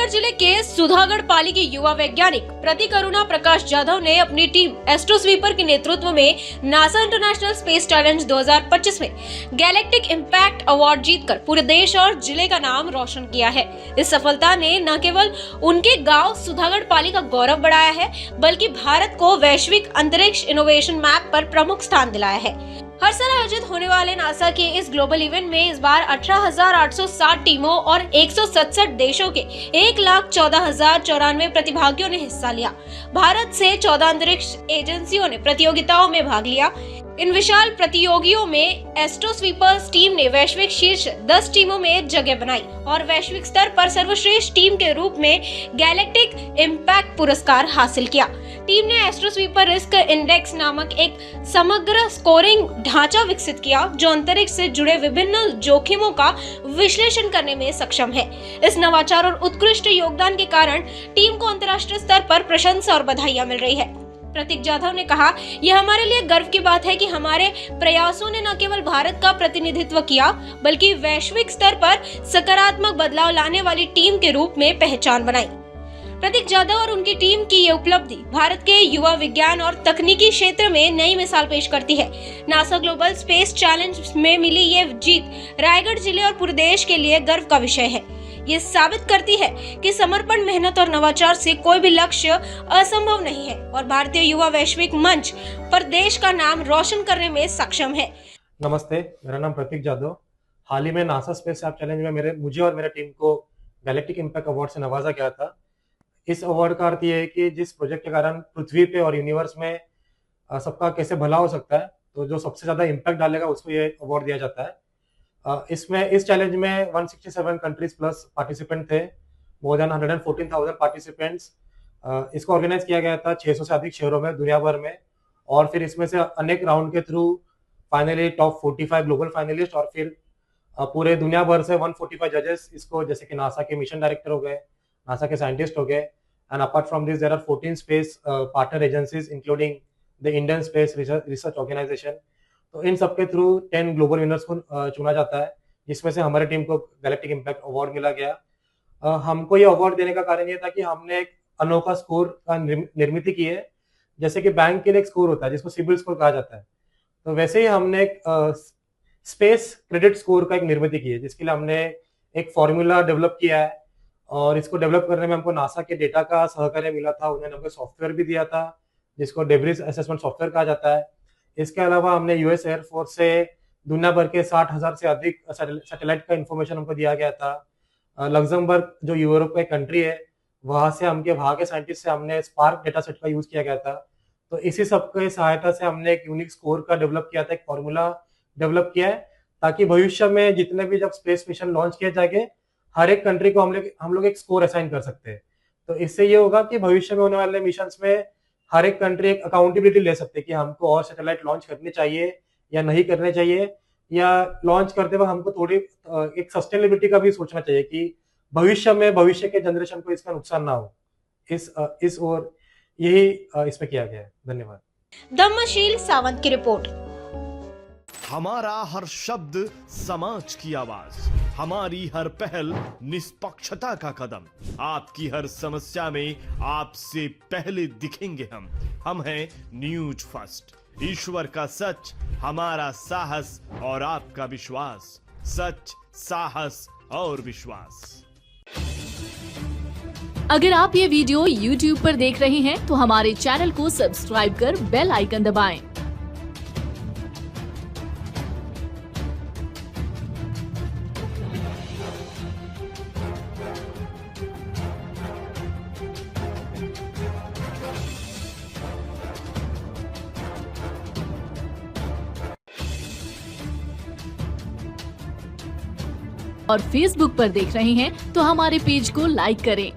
जिले के सुधागढ़ पाली के युवा वैज्ञानिक प्रतीक अरुणा प्रकाश जाधव ने अपनी टीम एस्ट्रोस्वीपर के नेतृत्व में नासा इंटरनेशनल स्पेस चैलेंज 2025 में गैलेक्टिक इम्पैक्ट अवार्ड जीतकर पूरे देश और जिले का नाम रोशन किया है। इस सफलता ने न केवल उनके गांव सुधागढ़ पाली का गौरव बढ़ाया है, बल्कि भारत को वैश्विक अंतरिक्ष इनोवेशन मैप पर प्रमुख स्थान दिलाया है। हर साल आयोजित होने वाले नासा के इस ग्लोबल इवेंट में इस बार 18,860 टीमों और 167 देशों के 1,14,094 प्रतिभागियों ने हिस्सा लिया। भारत से 14 अंतरिक्ष एजेंसियों ने प्रतियोगिताओं में भाग लिया। इन विशाल प्रतियोगियों में एस्ट्रोस्वीपर्स टीम ने वैश्विक शीर्ष 10 टीमों में जगह बनाई और वैश्विक स्तर पर सर्वश्रेष्ठ टीम के रूप में गैलेक्टिक इम्पैक्ट पुरस्कार हासिल किया। टीम ने एस्ट्रोस्वीपर रिस्क इंडेक्स नामक एक समग्र स्कोरिंग ढांचा विकसित किया, जो अंतरिक्ष से जुड़े विभिन्न जोखिमों का विश्लेषण करने में सक्षम है। इस नवाचार और उत्कृष्ट योगदान के कारण टीम को अंतर्राष्ट्रीय स्तर पर प्रशंसा और बधाइयां मिल रही है। प्रतीक जाधव ने कहा, यह हमारे लिए गर्व की बात है कि हमारे प्रयासों ने न केवल भारत का प्रतिनिधित्व किया, बल्कि वैश्विक स्तर पर सकारात्मक बदलाव लाने वाली टीम के रूप में पहचान बनाई। प्रतीक जाधव और उनकी टीम की ये उपलब्धि भारत के युवा विज्ञान और तकनीकी क्षेत्र में नई मिसाल पेश करती है। नासा ग्लोबल स्पेस चैलेंज में मिली ये जीत रायगढ़ जिले और पूरे देश के लिए गर्व का विषय है। ये साबित करती है कि समर्पण, मेहनत और नवाचार से कोई भी लक्ष्य असंभव नहीं है और भारतीय युवा वैश्विक मंच पर देश का नाम रोशन करने में सक्षम है। नमस्ते, मेरा नाम प्रतीक जाधव। हाल ही में नासा स्पेस चैलेंज में मुझे और मेरे टीम को गैलेक्टिक इम्पैक्ट अवार्ड से नवाजा गया था। इस अवार्ड का अर्थ ये है कि जिस प्रोजेक्ट के कारण पृथ्वी पे और यूनिवर्स में सबका कैसे भला हो सकता है, तो जो सबसे ज्यादा इम्पैक्ट डालेगा उसको ये अवार्ड दिया जाता है। इस चैलेंज में 167 कंट्रीज प्लस पार्टिसिपेंट थे, मोर देन 114,000 पार्टिसिपेंट्स। इसको ऑर्गेनाइज किया गया था 600 से अधिक शहरों में दुनिया भर में, और फिर इसमें से अनेक राउंड के through finally top 45 global finalist और फिर पूरे दुनिया भर से 145 जजेस इसको, जैसे कि नासा के मिशन डायरेक्टर हो गए, नासा के साइंटिस्ट हो गए, and apart from this there are 14 space partner agencies including the Indian space research organisation. तो इन सबके थ्रू 10 ग्लोबल विनर्स को चुना जाता है, जिसमें से हमारी टीम को गैलेक्टिक इम्पैक्ट अवार्ड मिला गया। हमको ये अवार्ड देने का कारण ये था कि हमने एक अनोखा स्कोर का निर्मित की है। जैसे कि बैंक के लिए एक स्कोर होता है जिसको सिबिल स्कोर कहा जाता है, तो वैसे ही हमने एक स्पेस क्रेडिट स्कोर का एक निर्मित की है, जिसके लिए हमने एक फॉर्मूला डेवलप किया है। और इसको डेवलप करने में हमको नासा के डेटा का सहकार्य मिला था। उन्होंने हमको सॉफ्टवेयर भी दिया था जिसको डेब्रिस असेसमेंट सॉफ्टवेयर कहा जाता है। इसके अलावा हमने यूएस एयरफोर्स से दुनिया भर के 60,000 से अधिक सैटेलाइट का इंफॉर्मेशन हमको दिया गया था। लग्जमबर्ग जो यूरोप का कंट्री है, वहां के साइंटिस्ट से हमने स्पार्क डेटा सेट का यूज किया गया था। तो इसी सब की सहायता से हमने एक यूनिक स्कोर का डेवलप किया था, एक फॉर्मूला डेवलप किया है, ताकि भविष्य में जितने भी जब स्पेस मिशन लॉन्च किए जाएंगे, हर एक कंट्री को हम लोग एक स्कोर असाइन कर सकते हैं। तो इससे ये होगा कि भविष्य में होने वाले मिशन में हर एक कंट्री एक अकाउंटेबिलिटी ले सकते हैं कि हमको और सैटेलाइट लॉन्च करनी चाहिए या नहीं करने चाहिए, या लॉन्च करते वक्त हमको थोड़ी एक सस्टेनेबिलिटी का भी सोचना चाहिए कि भविष्य के जनरेशन को इसका नुकसान ना हो। इस और यही इसमें किया गया है। धन्यवाद। धम्मशील सावंत की रिपोर्ट। हमारा हर शब्द समाज की आवाज, हमारी हर पहल निष्पक्षता का कदम, आपकी हर समस्या में आपसे पहले दिखेंगे हम हैं न्यूज फर्स्ट। ईश्वर का सच, हमारा साहस और आपका विश्वास। सच, साहस और विश्वास। अगर आप ये वीडियो YouTube पर देख रहे हैं तो हमारे चैनल को सब्सक्राइब कर बेल आइकन दबाएं। और Facebook पर देख रहे हैं तो हमारे पेज को लाइक करें